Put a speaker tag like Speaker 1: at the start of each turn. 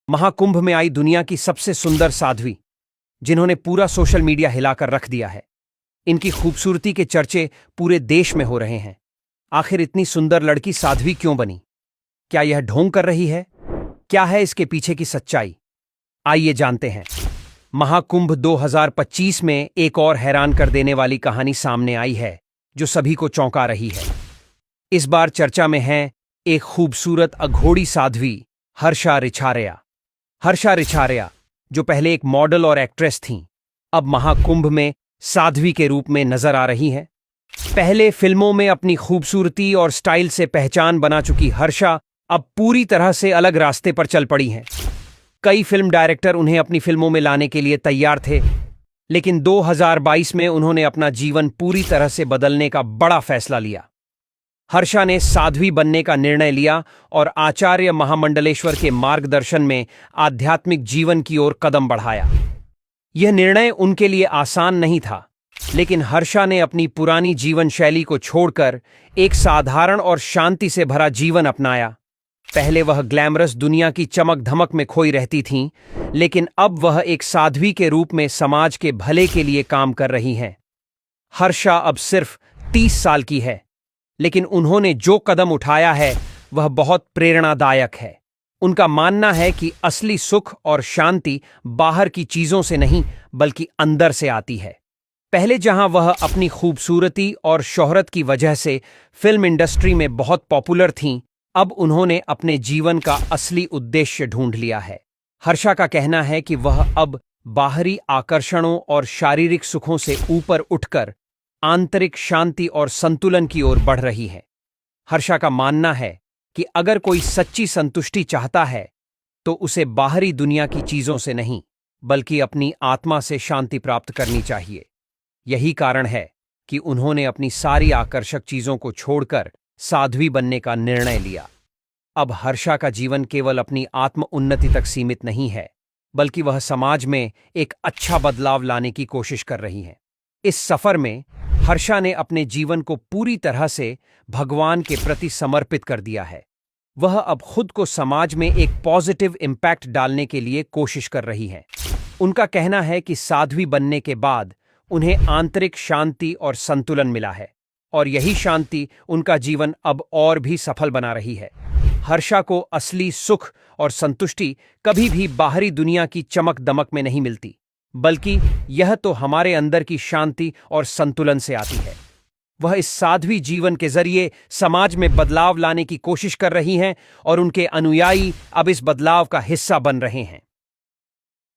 Speaker 1: महाकुंभ में आई दुनिया की सबसे सुंदर साध्वी, जिन्होंने पूरा सोशल मीडिया हिलाकर रख दिया है। इनकी खूबसूरती के चर्चे पूरे देश में हो रहे हैं। आखिर इतनी सुंदर लड़की साध्वी क्यों बनी? क्या यह ढोंग कर रही है? क्या है इसके पीछे की सच्चाई? आइए जानते हैं। महाकुंभ 2025 में एक और हैरान कर देने वाली कहानी सामने आई है, जो सभी को चौंका रही है। इस बार चर्चा में है एक खूबसूरत अघोड़ी साध्वी हर्षा रिछारिया। हर्षा रिछारिया, जो पहले एक मॉडल और एक्ट्रेस थीं, अब महाकुंभ में साध्वी के रूप में नजर आ रही हैं। पहले फिल्मों में अपनी खूबसूरती और स्टाइल से पहचान बना चुकी हर्षा अब पूरी तरह से अलग रास्ते पर चल पड़ी हैं। कई फिल्म डायरेक्टर उन्हें अपनी फिल्मों में लाने के लिए तैयार थे, लेकिन 2022 में उन्होंने अपना जीवन पूरी तरह से बदलने का बड़ा फैसला लिया। हर्षा ने साध्वी बनने का निर्णय लिया और आचार्य महामंडलेश्वर के मार्गदर्शन में आध्यात्मिक जीवन की ओर कदम बढ़ाया। यह निर्णय उनके लिए आसान नहीं था, लेकिन हर्षा ने अपनी पुरानी जीवन शैली को छोड़कर एक साधारण और शांति से भरा जीवन अपनाया। पहले वह ग्लैमरस दुनिया की चमक धमक में खोई रहती थीं, लेकिन अब वह एक साध्वी के रूप में समाज के भले के लिए काम कर रही हैं। हर्षा अब सिर्फ 30 साल की है, लेकिन उन्होंने जो कदम उठाया है वह बहुत प्रेरणादायक है। उनका मानना है कि असली सुख और शांति बाहर की चीजों से नहीं, बल्कि अंदर से आती है। पहले जहां वह अपनी खूबसूरती और शोहरत की वजह से फिल्म इंडस्ट्री में बहुत पॉपुलर थीं, अब उन्होंने अपने जीवन का असली उद्देश्य ढूंढ लिया है। हर्षा का कहना है कि वह अब बाहरी आकर्षणों और शारीरिक सुखों से ऊपर उठकर आंतरिक शांति और संतुलन की ओर बढ़ रही है। हर्षा का मानना है कि अगर कोई सच्ची संतुष्टि चाहता है, तो उसे बाहरी दुनिया की चीजों से नहीं, बल्कि अपनी आत्मा से शांति प्राप्त करनी चाहिए। यही कारण है कि उन्होंने अपनी सारी आकर्षक चीजों को छोड़कर साध्वी बनने का निर्णय लिया। अब हर्षा का जीवन केवल अपनी आत्म उन्नति तक सीमित नहीं है, बल्कि वह समाज में एक अच्छा बदलाव लाने की कोशिश कर रही हैं। इस सफर में हर्षा ने अपने जीवन को पूरी तरह से भगवान के प्रति समर्पित कर दिया है। वह अब खुद को समाज में एक पॉजिटिव इम्पैक्ट डालने के लिए कोशिश कर रही हैं। उनका कहना है कि साध्वी बनने के बाद उन्हें आंतरिक शांति और संतुलन मिला है, और यही शांति उनका जीवन अब और भी सफल बना रही है। हर्षा को असली सुख और संतुष्टि कभी भी बाहरी दुनिया की चमक दमक में नहीं मिलती, बल्कि यह तो हमारे अंदर की शांति और संतुलन से आती है। वह इस साध्वी जीवन के जरिए समाज में बदलाव लाने की कोशिश कर रही हैं, और उनके अनुयायी अब इस बदलाव का हिस्सा बन रहे हैं।